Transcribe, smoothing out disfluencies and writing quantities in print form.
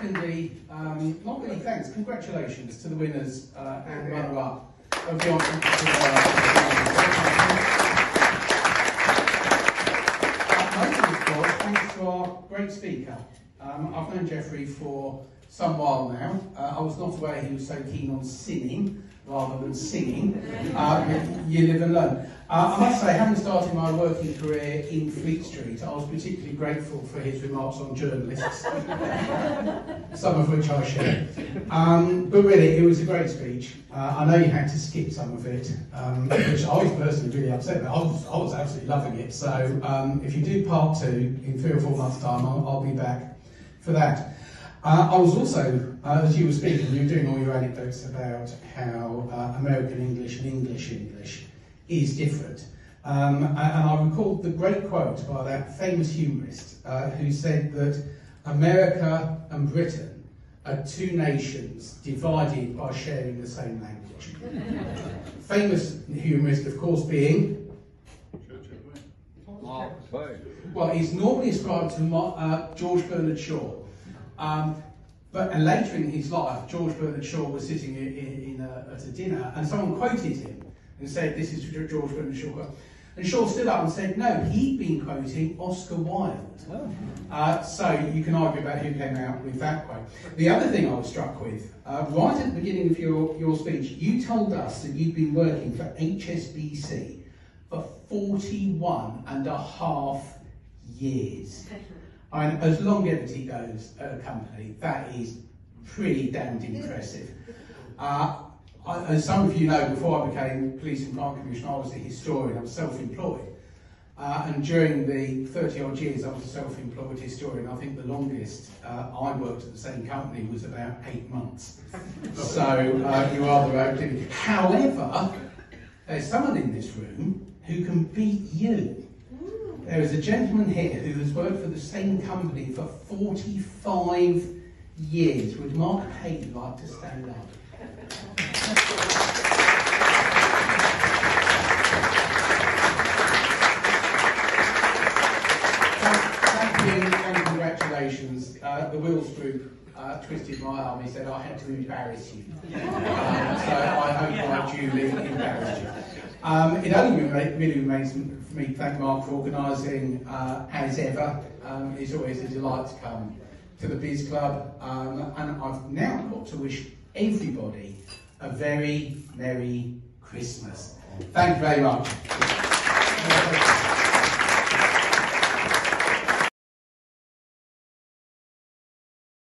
secondly, not really thanks, congratulations to the winners and runner-up of the Entrepreneur. Mostly, of course, thanks to our great speaker. I've known Geoffrey for some while now. I was not aware he was so keen on sinning rather than singing. You live and learn. I must say, having started my working career in Fleet Street, I was particularly grateful for his remarks on journalists, some of which I share. But really, it was a great speech. I know you had to skip some of it, which I was personally really upset about. I was absolutely loving it. So if you do part 2 in 3 or 4 months' time, I'll be back for that. I was also, as you were speaking, you were doing all your anecdotes about how American English and English is different. And I recalled the great quote by that famous humorist who said that America and Britain are 2 nations divided by sharing the same language. Famous humorist, of course, being... Mark Twain. Well, he's normally ascribed to George Bernard Shaw. And later in his life, George Bernard Shaw was sitting at a dinner and someone quoted him and said, "This is George Bernard Shaw." And Shaw stood up and said, no, he'd been quoting Oscar Wilde. Oh. So you can argue about who came out with that quote. The other thing I was struck with, right at the beginning of your speech, you told us that you'd been working for HSBC for 41.5 years. I mean, as longevity goes at a company, that is pretty damned impressive. As some of you know, before I became Police and Crime Commissioner, I was a historian. I was self-employed. And during the 30-odd years I was a self-employed historian, I think the longest I worked at the same company was about 8 months. So you are the right. However, there's someone in this room who can beat you. There is a gentleman here who has worked for the same company for 45 years. Would Mark Hayden like to stand up? Thank you and congratulations. The Wills Group twisted my arm. He said I had to embarrass you. So I hope I duly embarrassed you. It only really remains for me to thank Mark for organising, as ever. It's always a delight to come to the Biz Club, and I've now got to wish everybody a very Merry Christmas. Thank you very much.